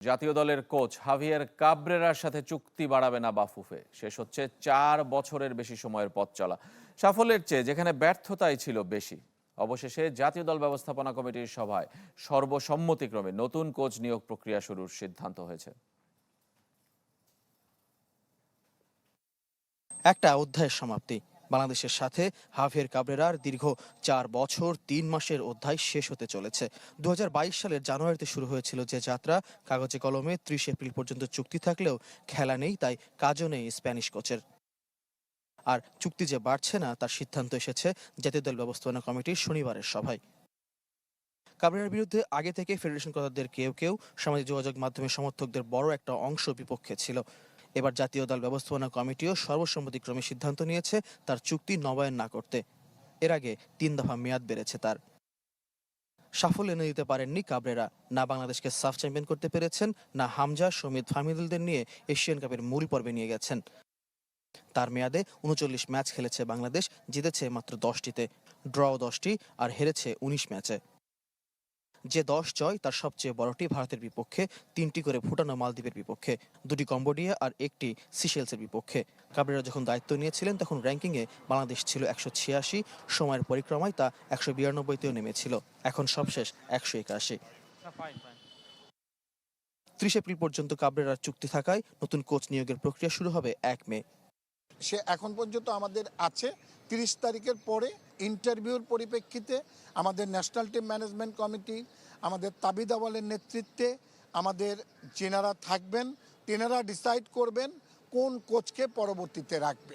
জাতীয় দলের coach Javier কাবরেরার সাথে চুক্তি বাড়াবে না বাফুফে। শেষ হচ্ছে 4 বছরের বেশি সময়ের পথ চলা। সাফল্যের চেয়ে যেখানে ব্যর্থতাই ছিল বেশি। অবশেষে জাতীয় দল ব্যবস্থাপনা কমিটির সভায় সর্বসম্মতিক্রমে নতুন কোচ নিয়োগ প্রক্রিয়া শুরুর সিদ্ধান্ত হয়েছে। একটা অধ্যায়ের সমাপ্তি। বাংলাদেশের সাথে হাভিয়ের কাবরেরার দীর্ঘ 4 বছর 3 মাসের অধ্যায় শেষ হতে চলেছে। 2022 সালের জানুয়ারিতে শুরু হয়েছিল যে যাত্রা, কাগজে কলমে 30 এপ্রিল পর্যন্ত চুক্তি থাকলেও খেলা নেই, তাই কাজও নেই স্প্যানিশ কোচের। আর চুক্তি যে বাড়ছে না তার সিদ্ধান্ত এসেছে জাতীয় দল ব্যবস্থাপনা কমিটির শনিবারের সভায়। কাবরেরার বিরুদ্ধে আগে থেকে ফেডারেশন কর্তাদের কেউ কেউ সামাজিক যোগাযোগ মাধ্যমে সমর্থকদের বড় একটা অংশ বিপক্ষে ছিল। এবার জাতীয় দল ব্যবস্থাপনা কমিটিও সর্বসম্মতিক্রমে সিদ্ধান্ত নিয়েছে তার চুক্তি নবায়ন না করতে। এর আগে 3 দফা মেয়াদ বেড়েছে তার। সাফল্য এনে দিতে পারেননি কাবরেরা। না বাংলাদেশকে সাফ চ্যাম্পিয়ন করতে পেরেছেন, না হামজা, সমিত, ফাহমিদুলদের নিয়ে এশিয়ান কাপের মূল পর্বে নিয়ে গেছেন। তার মেয়াদে 39 ম্যাচ খেলেছে বাংলাদেশ, জিতেছে মাত্র 10টিতে, ড্র 10টি আর হেরেছে 19 ম্যাচে। যে 10 জয় তার সবচেয়ে বড়টি ভারতের বিপক্ষে, 3টি করে ভুটান ও মালদ্বীপের বিপক্ষে, 2টি কম্বোডিয়া আর 1টি সিশেলসের বিপক্ষে। কাবরেরা যখন দায়িত্ব নিয়েছিলেন তখন র্যাঙ্কিংয়ে বাংলাদেশ ছিল 186, সময়ের পরিক্রমায় তা 192তেও নেমেছিল। এখন সবশেষ 181। 30 এপ্রিল পর্যন্ত কাবরেরার চুক্তি থাকায় নতুন কোচ নিয়োগের প্রক্রিয়া শুরু হবে 1 মে। সে এখন পর্যন্ত আমাদের আছে। 30 তারিখের পরে ইন্টারভিউর পরিপ্রেক্ষিতে আমাদের ন্যাশনাল টিম ম্যানেজমেন্ট কমিটি, আমাদের তাবিদ আওয়ালের নেতৃত্বে আমাদের যেনারা থাকবেন তেনারা ডিসাইড করবেন কোন কোচকে পরবর্তীতে রাখবে।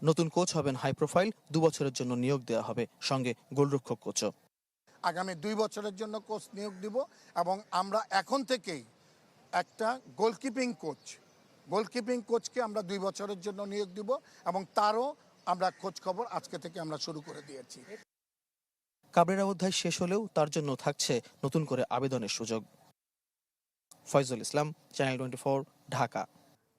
নতুন কোচ হবেন হাই প্রোফাইল, 2 বছরের জন্য নিয়োগ দেওয়া হবে, সঙ্গে গোলরক্ষক কোচও। আগামী 2 বছরের জন্য কোচ নিয়োগ দিব এবং আমরা এখন থেকেই একটা গোলকিপিং কোচকে আমরা 2 বছরের জন্য নিয়োগ দিব এবং তারও আমরা খোঁজ খবর আজকে থেকে আমরা শুরু করে দিয়েছি। কাবরেরা অধ্যায় শেষ হলেও তার জন্য থাকছে নতুন করে আবেদনের সুযোগ। ফয়জুল ইসলাম, চ্যানেল 24, ঢাকা।